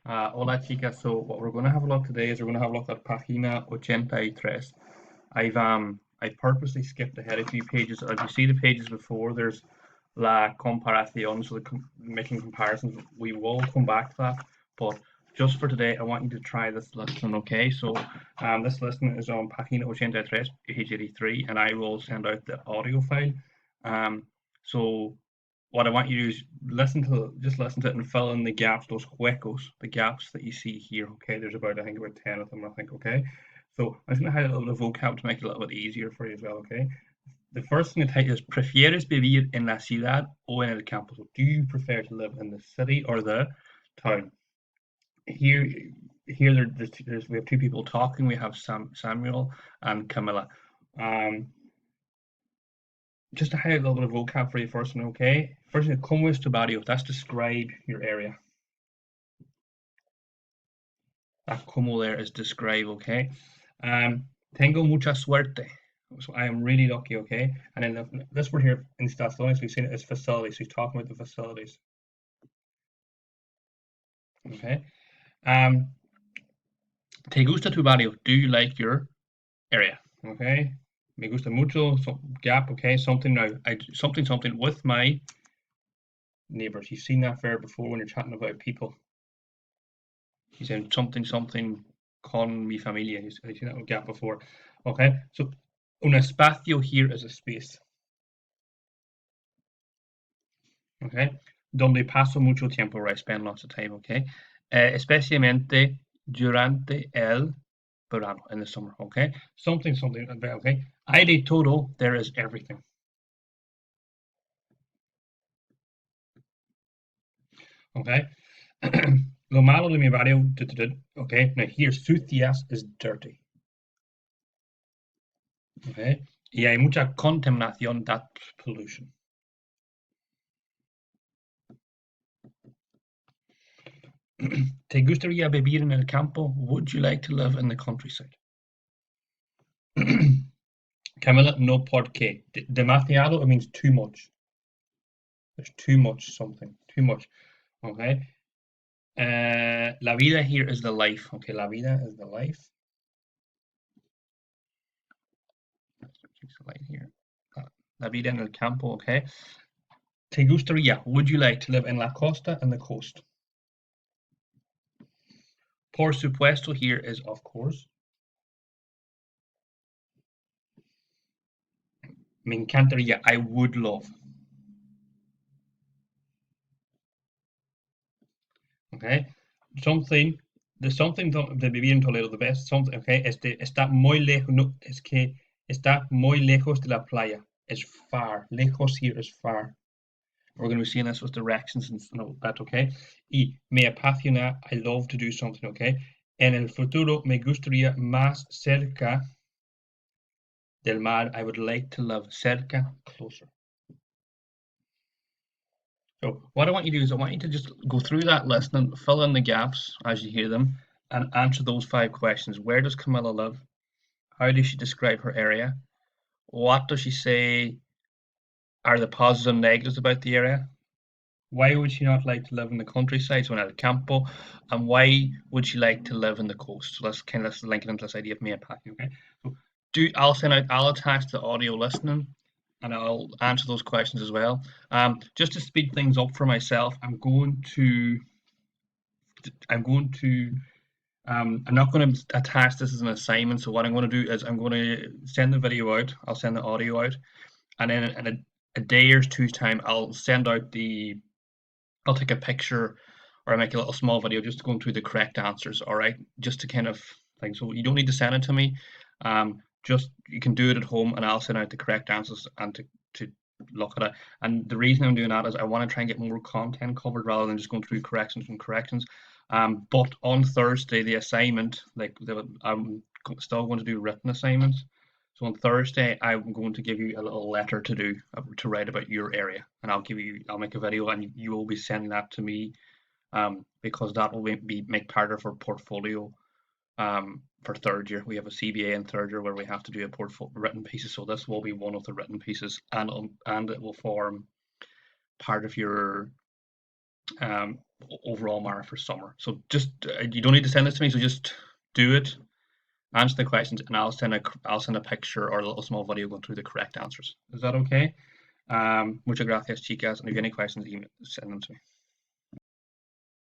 Hola chicas, so what we're going to have a look today is we're going to have a look at Página 83. I purposely skipped ahead a few pages. If you see the pages before, there's la comparación, so making comparisons. We will come back to that, but just for today, I want you to try this lesson, okay? So this lesson is on Página 83, page 83, and I will send out the audio file. So what I want you to do is just listen to it and fill in the gaps, those huecos, the gaps that you see here. Okay, there's I think about 10 of them. I think. Okay, so I'm just going to highlight a little bit of vocab to make it a little bit easier for you as well. Okay, the first thing to type is ¿Prefieres vivir en la ciudad o en el campo? So, do you prefer to live in the city or the town? Here, we have two people talking. We have Samuel and Camilla. Um, just to highlight a little bit of vocab for you first one, okay? First thing, como es tu barrio? That's describe your area. That como there is describe, okay? Tengo mucha suerte. So I am really lucky, okay? And then this word here in Stathonics, we've seen it as facilities. So he's talking about the facilities, okay? Te gusta tu barrio? Do you like your area? Okay? Me gusta mucho. So, gap, okay? Something now. Something with my neighbors. You've seen that verb before when you're chatting about people. He's in something con mi familia. He's seen that gap before. Okay, so un espacio here is a space. Okay, donde paso mucho tiempo, where I spend lots of time. Okay, especialmente durante el verano, in the summer. Okay, something. Okay, hay de todo. There is everything. Okay. Lo malo de mi barrio. Okay, now here sucias is dirty. Okay, y hay mucha contaminación, that's pollution. ¿Te gustaría vivir en el campo? Would you like to live in the countryside? Camilla, no por qué. Demasiado, it means too much. There's too much something. Too much. Okay. La vida here is the life. Okay, la vida is the life. Fix the light here. La vida en el campo, okay. Te gustaría, would you like to live in la costa and the coast? Por supuesto here is of course. Me encantaría, I would love. Okay, something, de vivir en Toledo, the best something, okay, está muy lejos, no, es que está muy lejos de la playa. It's far. Lejos here is far. We're going to be seeing this with directions and all that, okay? Y me apasiona, I love to do something, okay? En el futuro me gustaría más cerca del mar. I would like to live cerca, closer. So what I want you to do is I want you to just go through that list and fill in the gaps as you hear them and answer those 5 questions. Where does Camilla live? How does she describe her area? What does she say are the positives and negatives about the area? Why would she not like to live in the countryside, so in el campo? And why would she like to live in the coast? So let's link it into this idea of me unpacking, okay? So I'll attach the audio listening and I'll answer those questions as well. Just to speed things up for myself, I'm not going to attach this as an assignment. So what I'm going to do is I'm going to send the video out. I'll send the audio out, and then in a day or two's time, I'll take a picture or I make a little small video just going through the correct answers. All right, just to kind of think. So you don't need to send it to me. Just you can do it at home, and I'll send out the correct answers and to look at it. And the reason I'm doing that is I want to try and get more content covered rather than just going through corrections and corrections. But on Thursday, the assignment, I'm still going to do written assignments. So on Thursday, I'm going to give you a little letter to do to write about your area, and I'll make a video, and you will be sending that to me, because that will make part of our portfolio. For third year, we have a CBA in third year where we have to do a portfolio written pieces. So this will be one of the written pieces, and it will form part of your overall mark for summer. So just you don't need to send this to me. So just do it, answer the questions, and I'll send a picture or a little small video going through the correct answers. Is that okay? Muchas gracias, chicas. And if you have any questions, send them to me.